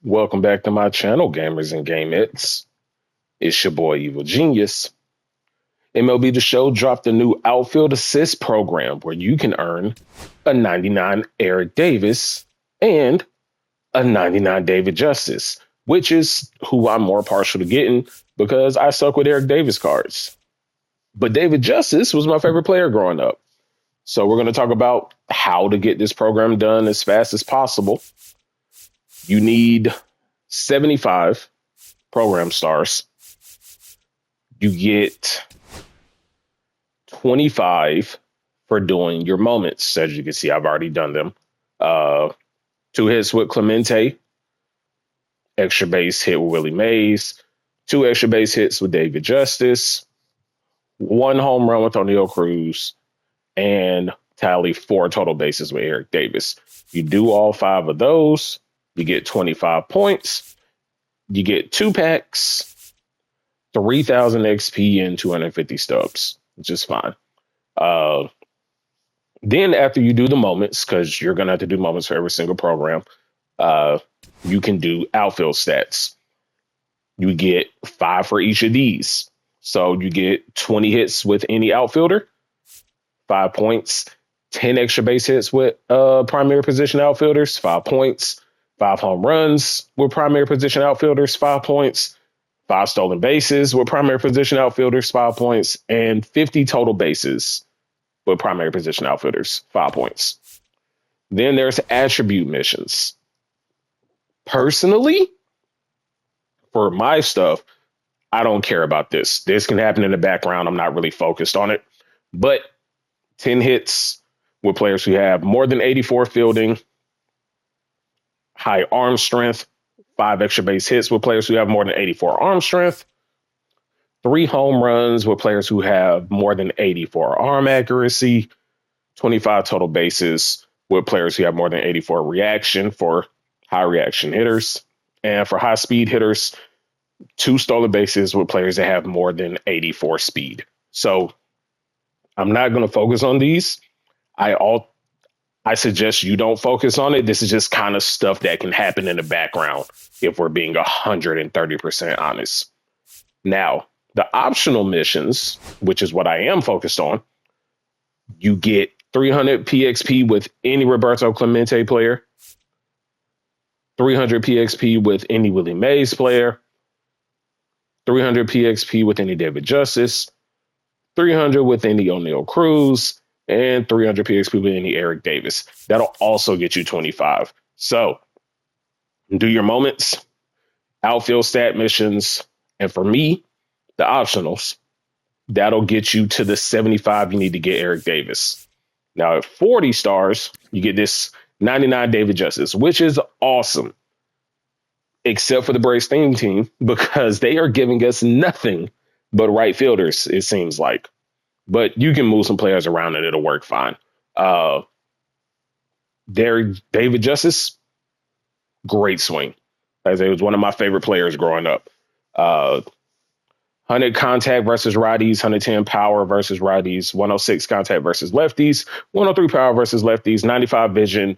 Welcome back to my channel, gamers and gamettes. It's your boy Evil Genius. MLB The Show dropped a new Outfield Assist Program where you can earn a 99 Eric Davis and a 99 David Justice, which is who I'm more partial to getting because I suck with Eric Davis cards. But David Justice was my favorite player growing up. So we're going to talk about how to get this program done as fast as possible. You need 75 program stars. You get 25 for doing your moments. As you can see, I've already done them. 2 hits with Clemente, extra base hit with Willie Mays, 2 extra base hits with David Justice, 1 home run with O'Neal Cruz, and tally 4 total bases with Eric Davis. You do all 5 of those, you get 25 points. You get 2 packs, 3,000 XP, and 250 stubs, which is fine. Then after you do the moments, because you're going to have to do moments for every single program, you can do outfield stats. You get 5 for each of these. So you get 20 hits with any outfielder, 5 points, 10 extra base hits with primary position outfielders, 5 points, 5 home runs with primary position outfielders, 5 points, 5 stolen bases with primary position outfielders, 5 points, and 50 total bases with primary position outfielders, 5 points. Then there's attribute missions. Personally, for my stuff, I don't care about this. This can happen in the background. I'm not really focused on it. But 10 hits with players who have more than 84 fielding, high arm strength, 5 extra base hits with players who have more than 84 arm strength, 3 home runs with players who have more than 84 arm accuracy, 25 total bases with players who have more than 84 reaction for high reaction hitters, and for high speed hitters, 2 stolen bases with players that have more than 84 speed. So I'm not going to focus on these. I suggest you don't focus on it. This is just kind of stuff that can happen in the background if we're being 130% honest. Now, the optional missions, which is what I am focused on, you get 300 PXP with any Roberto Clemente player, 300 PXP with any Willie Mays player, 300 PXP with any David Justice, 300 with any O'Neal Cruz, and 300 PXP with any Eric Davis. That'll also get you 25. So do your moments, outfield stat missions, and for me, the optionals. That'll get you to the 75 you need to get Eric Davis. Now at 40 stars, you get this 99 David Justice, which is awesome. Except for the Braves theme team, because they are giving us nothing but right fielders, it seems like. But you can move some players around and it'll work fine. David Justice, great swing. As it was one of my favorite players growing up. 100 contact versus righties, 110 power versus righties, 106 contact versus lefties, 103 power versus lefties, 95 vision,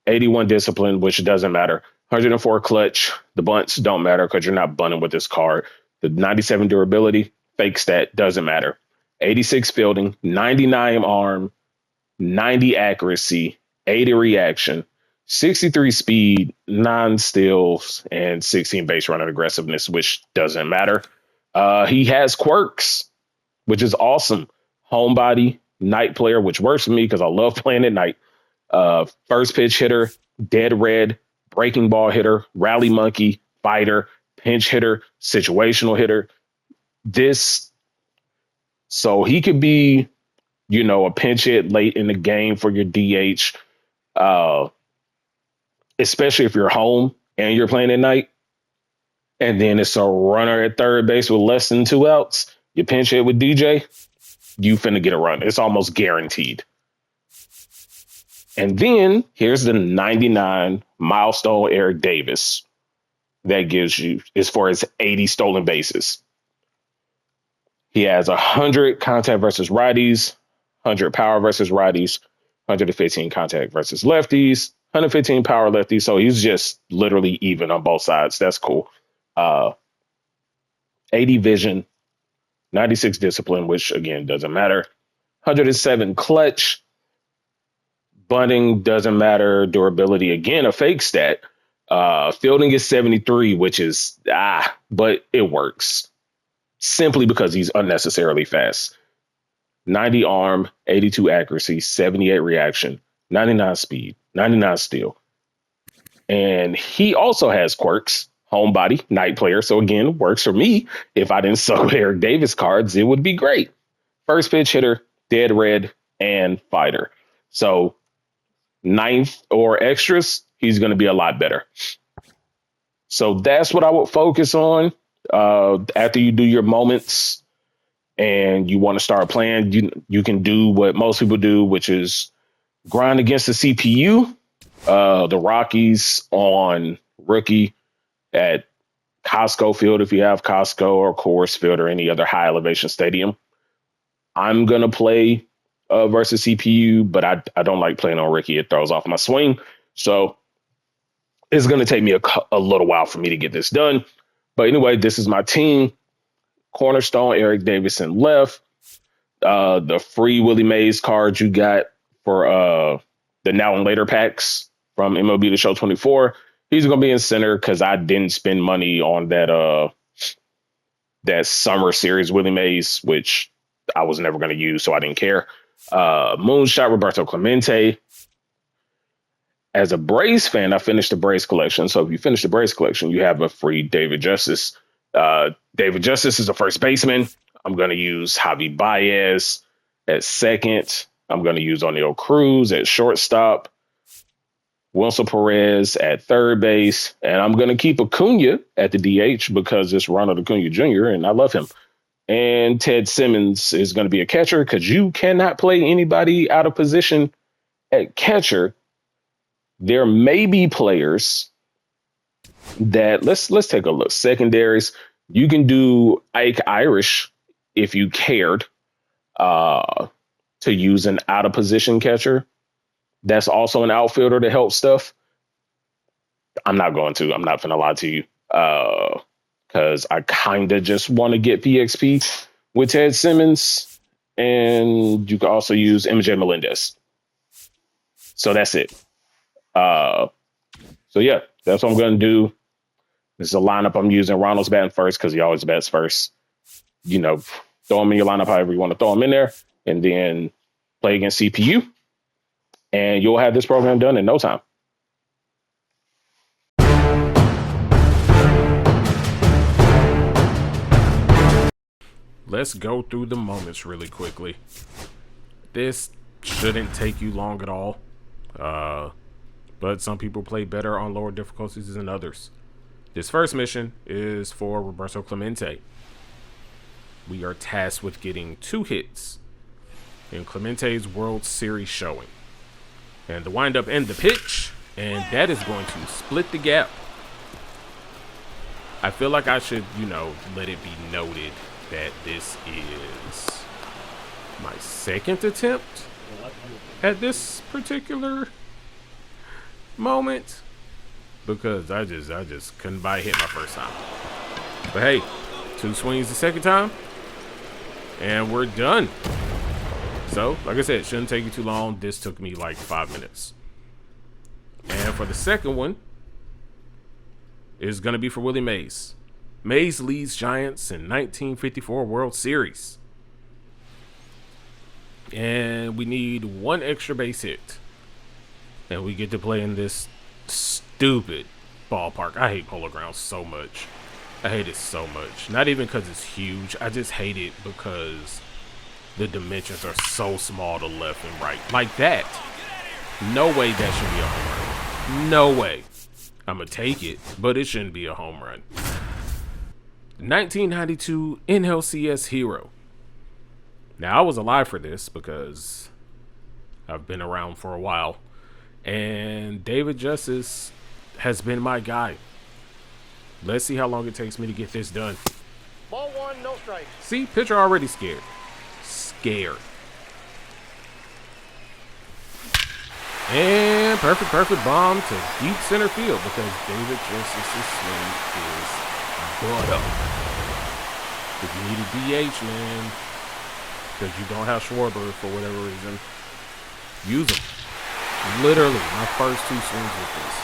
81 discipline, which doesn't matter. 104 clutch. The bunts don't matter because you're not bunting with this card. The 97 durability, fake stat, doesn't matter. 86 fielding, 99 arm, 90 accuracy, 80 reaction, 63 speed, 9 steals, and 16 base running aggressiveness, which doesn't matter. He has quirks, which is awesome. Homebody, night player, which works for me because I love playing at night. First pitch hitter, dead red, breaking ball hitter, rally monkey, fighter, pinch hitter, situational hitter. So he could be, a pinch hit late in the game for your DH, especially if you're home and you're playing at night. And then it's a runner at third base with less than 2 outs. You pinch hit with DJ, you finna get a run. It's almost guaranteed. And then here's the 99 milestone Eric Davis that gives you is for his 80 stolen bases. He has 100 contact versus righties, 100 power versus righties, 115 contact versus lefties, 115 power lefty, so he's just literally even on both sides. That's cool. 80 vision, 96 discipline, which again doesn't matter. 107 clutch. Bunting doesn't matter. Durability, again, a fake stat. Fielding is 73, which is but it works simply because he's unnecessarily fast. 90 arm, 82 accuracy, 78 reaction, 99 speed, 99 steal. And he also has quirks. Homebody, night player. So again, works for me. If I didn't suck Eric Davis cards, it would be great. First pitch hitter, dead red, and fighter. So ninth or extras, he's going to be a lot better. So that's what I would focus on. After you do your moments and you want to start playing, you can do what most people do, which is grind against the CPU. The Rockies on rookie at Costco Field, if you have Costco or Coors Field or any other high elevation stadium. I'm going to play versus CPU, but I don't like playing on Ricky. It throws off my swing. So it's going to take me a little while for me to get this done. But anyway, this is my team. Cornerstone, Eric Davis in left. The free Willie Mays card you got for the now and later packs from MLB The Show 24. He's going to be in center because I didn't spend money on that summer series Willie Mays, which I was never going to use, so I didn't care. Moonshot, Roberto Clemente. As a Braves fan, I finished the Braves collection. So if you finish the Braves collection, you have a free David Justice. David Justice is a first baseman. I'm going to use Javi Baez at second. I'm going to use O'Neal Cruz at shortstop. Wilson Perez at third base. And I'm going to keep Acuna at the DH because it's Ronald Acuna Jr. and I love him. And Ted Simmons is going to be a catcher because you cannot play anybody out of position at catcher. There may be players that let's take a look. Secondaries, you can do Ike Irish if you cared to use an out of position catcher. That's also an outfielder to help stuff. I'm not going to lie to you. Because I kind of just want to get PXP with Ted Simmons. And you can also use MJ Melendez. So that's it. So yeah, that's what I'm going to do. This is a lineup I'm using. Ronald's batting first because he always bats first. You know, throw him in your lineup however you want to throw him in there. And then play against CPU. And you'll have this program done in no time. Let's go through the moments really quickly. This shouldn't take you long at all. But some people play better on lower difficulties than others. This first mission is for Roberto Clemente. We are tasked with getting 2 hits in Clemente's World Series showing. And the windup and the pitch, and that is going to split the gap. I feel like I should, let it be noted that this is my second attempt at this particular moment because I just couldn't buy a hit my first time. But hey, 2 swings the second time and we're done. So, like I said, it shouldn't take you too long. This took me like 5 minutes. And for the second one, is going to be for Willie Mays. Mays leads Giants in 1954 World Series. And we need 1 extra base hit. And we get to play in this stupid ballpark. I hate Polo Grounds so much. I hate it so much. Not even because it's huge. I just hate it because the dimensions are so small to left and right. Like that. No way that should be a home run. No way. I'm going to take it, but it shouldn't be a home run. 1992 NLCS Hero. Now, I was alive for this because I've been around for a while. And David Justice has been my guy. Let's see how long it takes me to get this done. Ball 1, no strike. See, pitcher already scared. And perfect bomb to deep center field because David Justice's swing is butter. If you need a DH, man, because you don't have Schwarber for whatever reason, use them. Literally, my first 2 swings with this.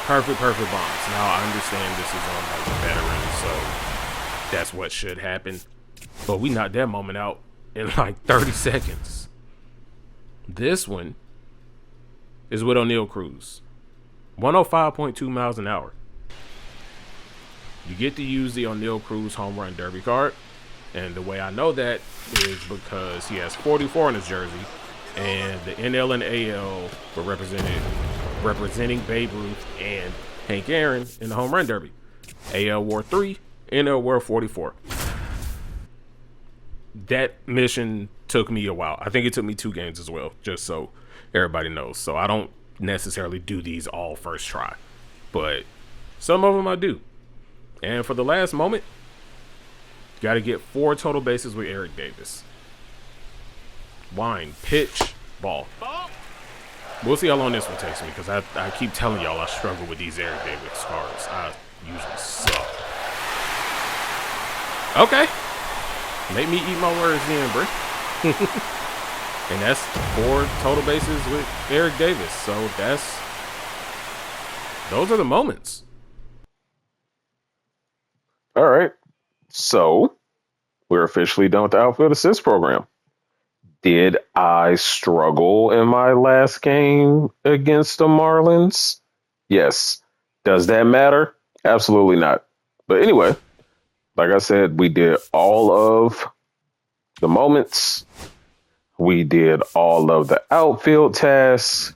Perfect bombs. Now, I understand this is on like a veteran, so that's what should happen. But we knocked that moment out in like 30 seconds. This one is with O'Neal Cruz. 105.2 miles an hour. You get to use the O'Neal Cruz home run derby card. And the way I know that is because he has 44 in his jersey. And the NL and AL were representing Babe Ruth and Hank Aaron in the home run derby. AL wore 3, NL wore 44. That mission took me a while. I think it took me 2 games as well, just so everybody knows. So I don't necessarily do these all first try, but some of them I do. And for the last moment, got to get 4 total bases with Eric Davis. Wind, pitch, ball. We'll see how long this one takes me because I keep telling y'all I struggle with these Eric Davis cards. I usually suck. Okay. Make me eat my words then, bro. And that's 4 total bases with Eric Davis. So those are the moments. All right. So we're officially done with the Outfield Assist Program. Did I struggle in my last game against the Marlins? Yes. Does that matter? Absolutely not. But anyway, like I said, we did all of the moments. We did all of the outfield tasks.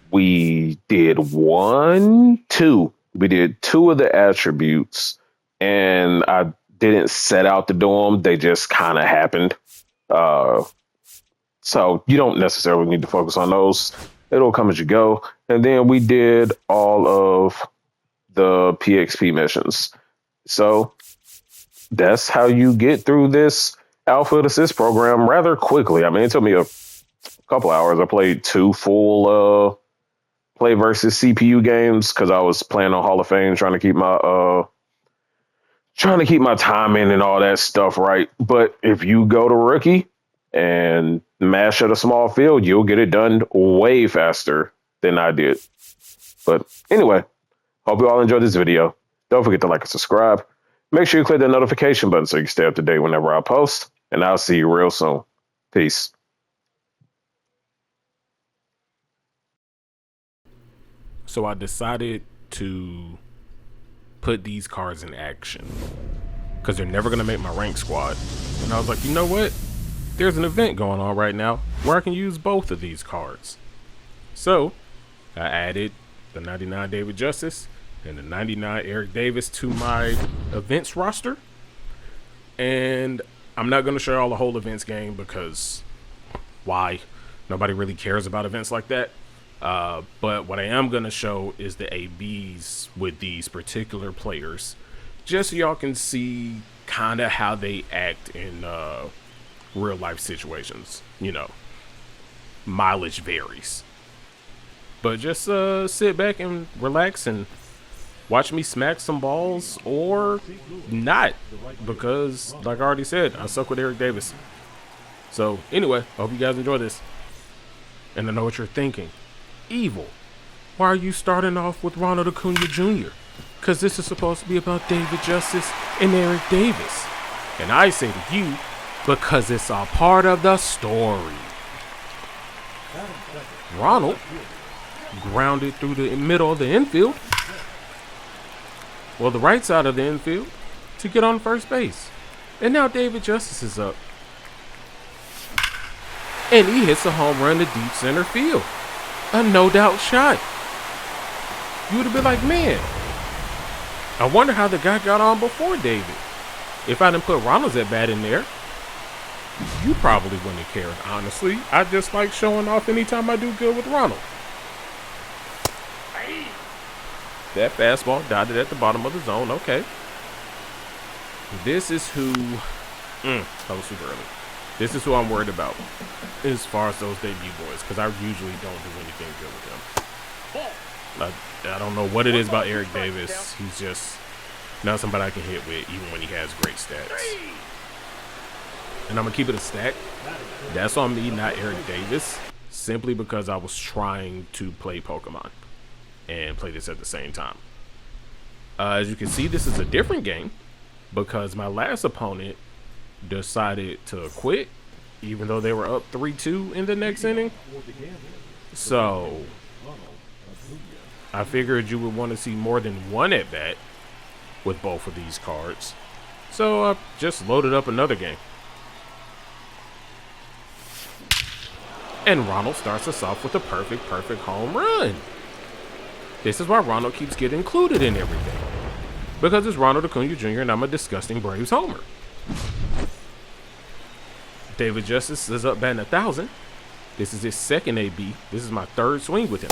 We did 2. We did 2 of the attributes, and I didn't set out to do them. They just kind of happened. So you don't necessarily need to focus on those. It'll come as you go. And then we did all of the PXP missions. So that's how you get through this Outfield Assist program rather quickly. I mean, it took me a couple hours. I played 2 full play versus CPU games because I was playing on Hall of Fame, trying to keep my timing and all that stuff right. But if you go to rookie and mash at a small field, you'll get it done way faster than I did. But anyway, hope you all enjoyed this video. Don't forget to like and subscribe. Make sure you click the notification button so you can stay up to date whenever I post. And I'll see you real soon. Peace. So I decided to put these cards in action because they're never going to make my rank squad. And I was like, you know what? There's an event going on right now where I can use both of these cards. So I added the 99 David Justice and the 99 Eric Davis to my events roster. And I'm not going to show y'all the whole events game because why? Nobody really cares about events like that. But what I am going to show is the ABs with these particular players, just so y'all can see kind of how they act in real life situations. You know, mileage varies. But just sit back and relax and watch me smack some balls or not, because like I already said, I suck with Eric Davis. So anyway, I hope you guys enjoy this. And I know what you're thinking. Evil, why are you starting off with Ronald Acuna Jr.? Because this is supposed to be about David Justice and Eric Davis. And I say to you, because it's a part of the story. Ronald grounded through the middle of the infield, well, the right side of the infield, to get on first base. And now David Justice is up. And he hits a home run to deep center field. A no-doubt shot. You would have been like, man, I wonder how the guy got on before David. If I didn't put Ronald's at bat in there, you probably wouldn't have cared, honestly. I just like showing off anytime I do good with Ronald. That fastball dotted at the bottom of the zone. Okay. This is who... that was super early. This is who I'm worried about as far as those debut boys, because I usually don't do anything good with them. I don't know what it is about Eric Davis. He's just not somebody I can hit with, even when he has great stats. And I'm going to keep it a stack. That's on me, not Eric Davis, simply because I was trying to play Pokemon and play this at the same time. As you can see, this is a different game because my last opponent decided to quit, even though they were up 3-2 in the next inning. So I figured you would want to see more than one at bat with both of these cards. So I just loaded up another game. And Ronald starts us off with a perfect home run. This is why Ronald keeps getting included in everything. Because it's Ronald Acuna Jr. and I'm a disgusting Braves homer. David Justice is up batting 1,000. This is his second AB. This is my third swing with him.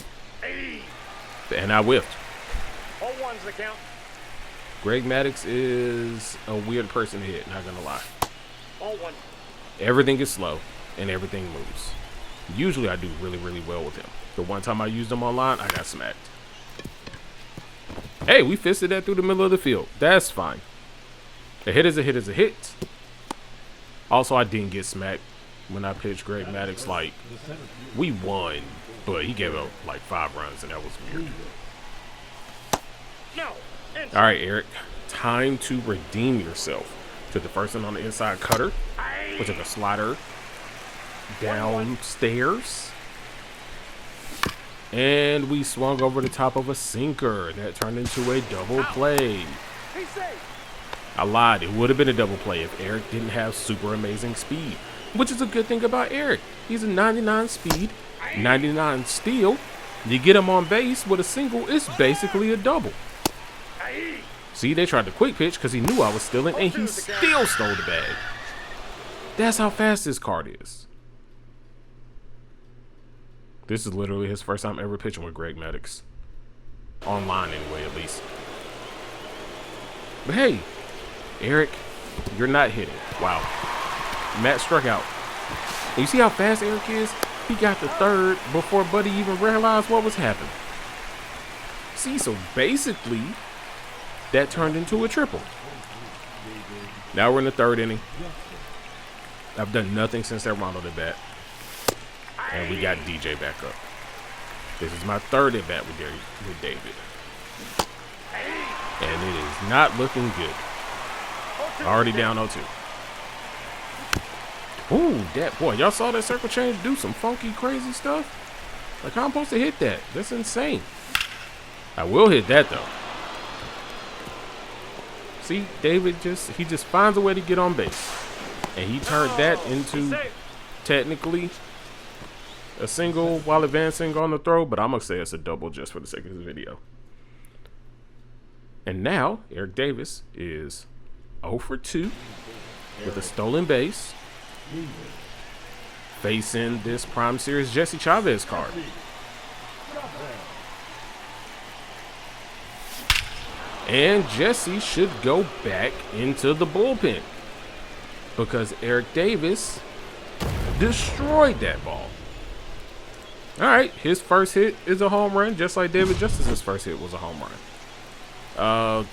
And I whiffed. 0-1's the count. Greg Maddux is a weird person to hit, not gonna lie. 0-1. Everything is slow and everything moves. Usually I do really well with him. The one time I used him online, I got smacked. Hey, we fisted that through the middle of the field. That's fine. A hit is a hit is a hit. Also, I didn't get smacked when I pitched Greg Maddux. Like, we won, but he gave up like 5 runs, and that was weird. No. All right, Eric. Time to redeem yourself. To the first one on the inside cutter, which is a slider downstairs. And we swung over the top of a sinker. That turned into a double play. I lied. It would have been a double play if Eric didn't have super amazing speed, which is a good thing about Eric. He's a 99 speed, 99 steal. You get him on base with a single, it's basically a double. See, they tried to quick pitch because he knew I was stealing, and he still stole the bag. That's how fast this card is. This is literally his first time ever pitching with Greg Maddux. Online anyway, at least. But hey, Eric, you're not hitting. Wow. Matt struck out. And you see how fast Eric is? He got the third before Buddy even realized what was happening. See, so basically, that turned into a triple. Now we're in the third inning. I've done nothing since that Ronald at bat. And we got DJ back up. This is my third at bat with David. And it is not looking good. Already down 0-2. Ooh, that boy, y'all saw that circle change do some funky, crazy stuff? Like, how I'm supposed to hit that? That's insane. I will hit that though. See, David he just finds a way to get on base. And he turned that into technically a single while advancing on the throw, but I'm gonna say it's a double just for the sake of this video. And now Eric Davis is 0 for 2 with a stolen base, facing this Prime Series Jesse Chavez card. And Jesse should go back into the bullpen because Eric Davis destroyed that ball. All right, his first hit is a home run, just like David Justice's first hit was a home run.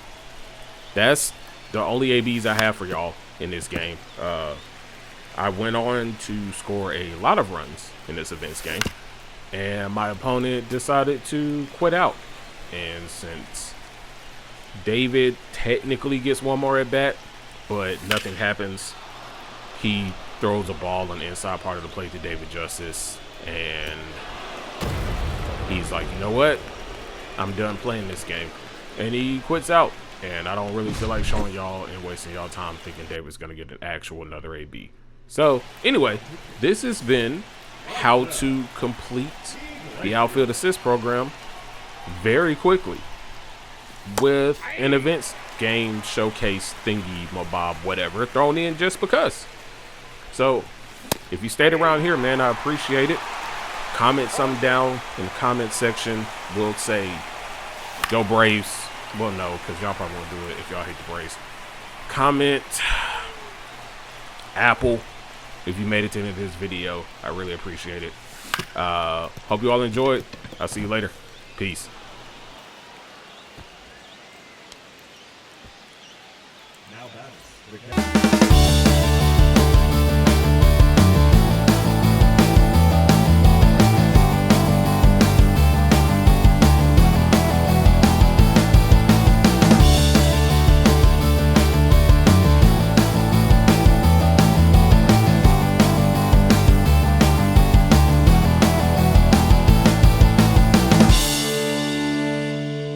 That's the only ABs I have for y'all in this game. I went on to score a lot of runs in this events game, and my opponent decided to quit out. And since David technically gets one more at bat, but nothing happens, he throws a ball on the inside part of the plate to David Justice, and he's like, you know what? I'm done playing this game. And he quits out. And I don't really feel like showing y'all and wasting y'all time thinking David's going to get another AB. So, anyway, this has been how to complete the Outfield Assist Program very quickly with an events game showcase thingy, mobob, whatever, thrown in just because. So, if you stayed around here, man, I appreciate it. Comment something down in the comment section. We'll say, go Braves. Well, no, because y'all probably won't do it if y'all hate the Braves. Comment Apple if you made it to the end of this video. I really appreciate it. Hope you all enjoyed. I'll see you later. Peace. Now that's